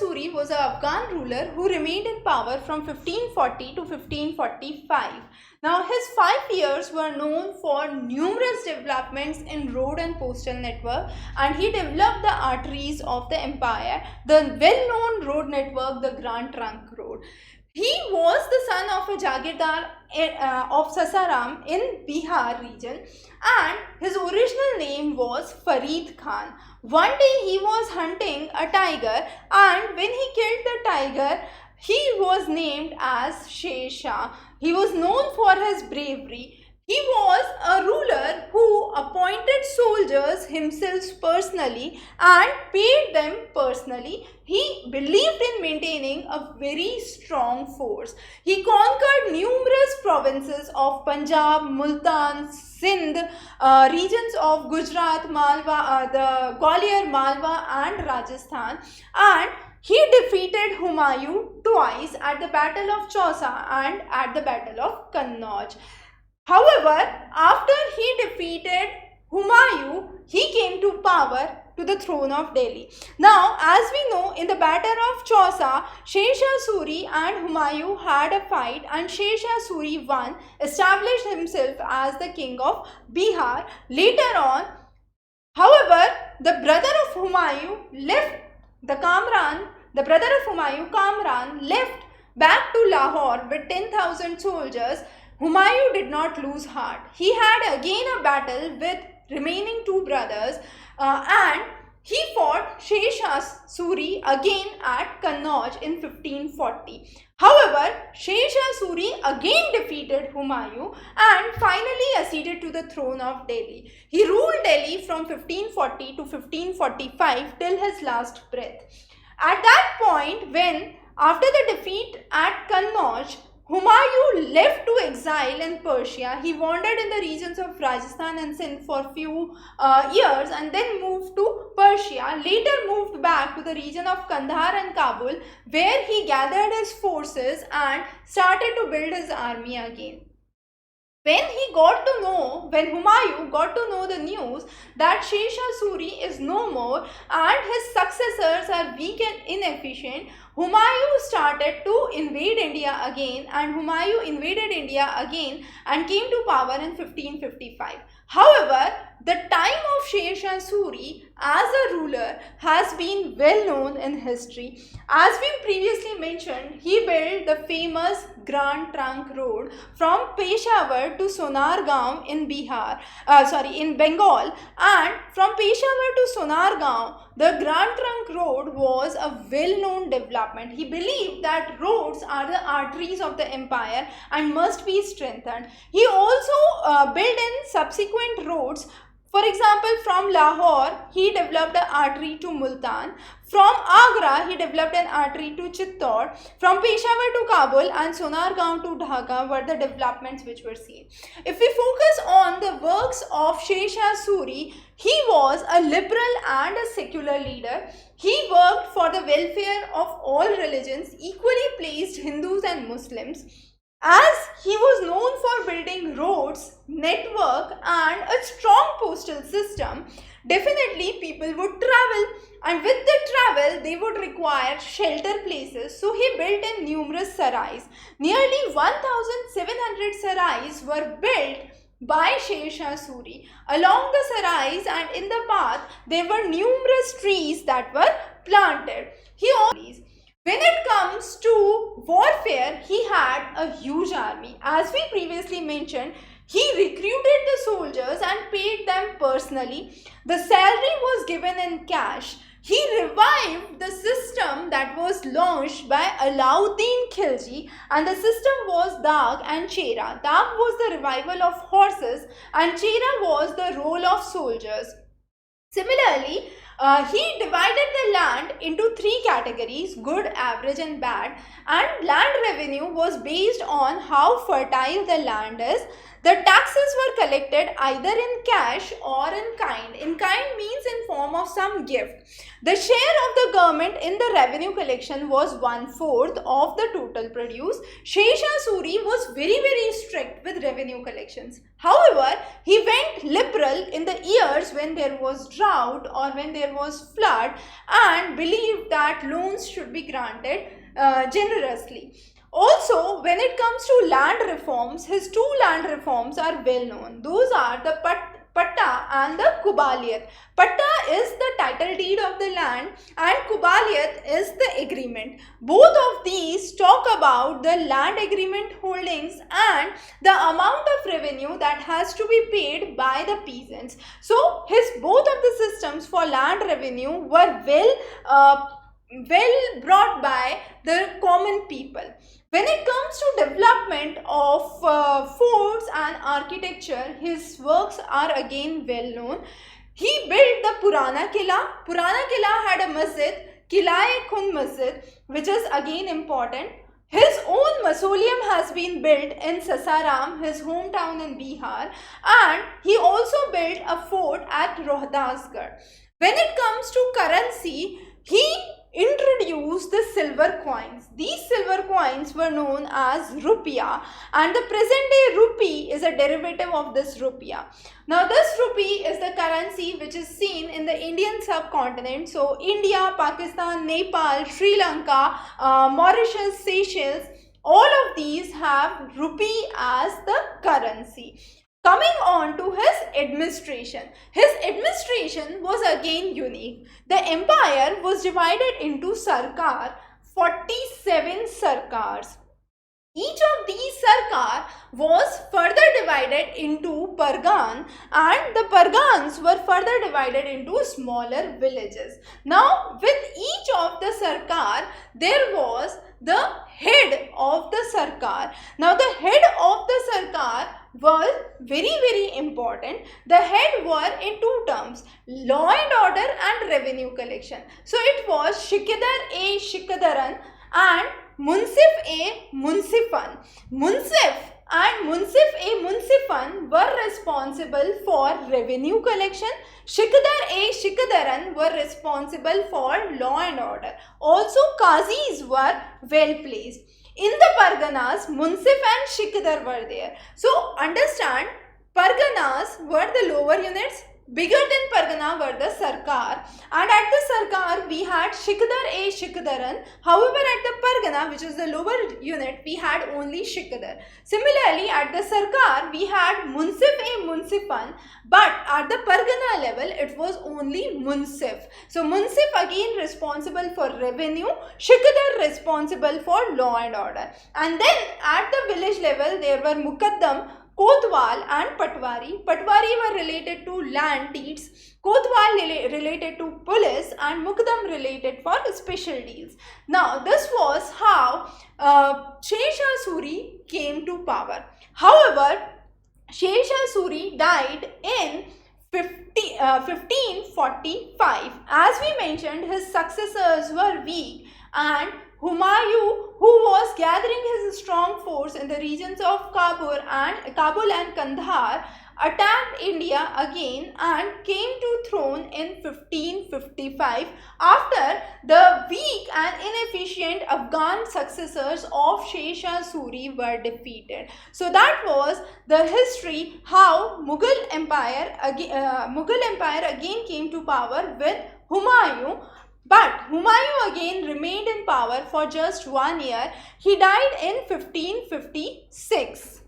Suri was an Afghan ruler who remained in power from 1540 to 1545. Now, his 5 years were known for numerous developments in road and postal network, and he developed the arteries of the empire, the well-known road network, the Grand Trunk Road. He was the son of a Jagirdar of Sasaram in Bihar region, and his original name was Farid Khan. One day he was hunting a tiger, and when he killed the tiger, he was named as Sher Shah. He was known for his bravery. He was a ruler who appointed soldiers himself personally and paid them personally. He believed in maintaining a very strong force. He conquered numerous provinces of Punjab, Multan, Sindh, regions of Gujarat, Malwa, the Gwalior, Malwa and Rajasthan, and he defeated Humayun twice at the Battle of Chausa and at the Battle of Kannauj. However, after he defeated Humayun, he came to power to the throne of Delhi. Now, as we know, in the Battle of Chausa, Sher Shah Suri and Humayun had a fight, and Sher Shah Suri won, established himself as the king of Bihar. Later on, however, the brother of Humayun left the brother of Humayun, Kamran, left back to Lahore with 10,000 soldiers. Humayun did not lose heart. He had again a battle with remaining two brothers and he fought Sher Shah Suri again at Kannauj in 1540. However, Sher Shah Suri again defeated Humayun and finally acceded to the throne of Delhi. He ruled Delhi from 1540 to 1545 till his last breath. At that point, when after the defeat at Kannauj, Humayun left to exile in Persia. He wandered in the regions of Rajasthan and Sindh for a few years and then moved to Persia. Later moved back to the region of Kandahar and Kabul, where he gathered his forces and started to build his army again. When Humayun got to know the news that Sher Shah Suri is no more and his successors are weak and inefficient, Humayun started to invade India again, and Humayun invaded India again and came to power in 1555. However, the time of Sher Shah Suri as a ruler has been well known in history. As we previously mentioned, he built the famous Grand Trunk Road from Peshawar to Sonargaon in Bengal, and from Peshawar to Sonargaon, the Grand Trunk Road was a well-known development. He believed that roads are the arteries of the empire and must be strengthened. He also built in subsequent roads. For example, from Lahore, he developed an artery to Multan. From Agra, he developed an artery to Chittor. From Peshawar to Kabul and Sonargaon to Dhaka were the developments which were seen. If we focus on the works of Sher Shah Suri, he was a liberal and a secular leader. He worked for the welfare of all religions, equally placed Hindus and Muslims. As he was known for building roads, network and a strong postal system, definitely people would travel, and with the travel they would require shelter places, so he built in numerous sarais. Nearly 1,700 sarais were built by Sher Shah Suri. Along the sarais and in the path there were numerous trees that were planted. When it comes to warfare, he had a huge army. As we previously mentioned, he recruited the soldiers and paid them personally. The salary was given in cash. He revived the system that was launched by Alauddin Khilji, and the system was Dag and Chera. Dag was the revival of horses and Chera was the role of soldiers. Similarly, he divided the land into three categories: good, average and bad, and land revenue was based on how fertile the land is. The taxes were collected either in cash or in kind. In kind means in form of some gift. The share of the government in the revenue collection was 1/4 of the total produce. Sher Shah Suri was very strict with revenue collections. However, he went liberal in the years when there was drought or when there was flood, and believed that loans should be granted generously. Also, when it comes to land reforms, his two land reforms are well known. Those are the Patta and the Kubaliyat. Patta is the title deed of the land and Kubaliyat is the agreement. Both of these talk about the land agreement holdings and the amount of revenue that has to be paid by the peasants. So, both of the systems for land revenue were well brought by the common people. When it comes to development of forts and architecture, his works are again well known. He built the Purana Kila. Purana Kila had a masjid, Qila'e-Khund Masjid, which is again important. His own mausoleum has been built in Sasaram, his hometown in Bihar, and he also built a fort at Rohtasgarh. When it comes to currency, he introduced the silver coins. These silver coins were known as rupiah, and the present day rupee is a derivative of this rupiah. Now this rupee is the currency which is seen in the Indian subcontinent. So India, Pakistan, Nepal, Sri Lanka, Mauritius, Seychelles, all of these have rupee as the currency. Coming on to his administration. His administration was again unique. The empire was divided into sarkar, 47 sarkars. Each of these sarkar was further divided into pargan, and the pargans were further divided into smaller villages. Now, with each of the sarkar, there was the head of the sarkar. Now, the head of the sarkar was very important. The head were in two terms: law and order and revenue collection. So it was Shikidar-e Shikadaran and Munsif-e Munsifan. Munsif and Munsif-e Munsifan were responsible for revenue collection. Shikidar-e Shikadaran were responsible for law and order. Also, Qazis were well placed. In the Parganas, Munsif and Shikidar were there. So, understand, Parganas were the lower units. Bigger than Pargana were the Sarkar, and at the Sarkar we had Shikidar-e Shikadaran. However, at the Pargana, which is the lower unit, we had only Shikidar. Similarly, at the Sarkar we had Munsif-e Munsifan, but at the Pargana level it was only Munsif. So Munsif again responsible for revenue, Shikidar responsible for law and order. And then at the village level there were Mukaddam, Kotwal and Patwari. Patwari were related to land deeds, Kotwal related to police, and Mukaddam related for special deals. Now, this was how Sher Shah Suri came to power. However, Sher Shah Suri died in 1545. As we mentioned, his successors were weak, and Humayun, who was gathering his strong force in the regions of Kabul and Kandahar, attacked India again and came to throne in 1555 after the weak and inefficient Afghan successors of Sher Shah Suri were defeated. So that was the history how Mughal Empire again came to power with Humayun. But Humayun again remained in power for just 1 year. He died in 1556.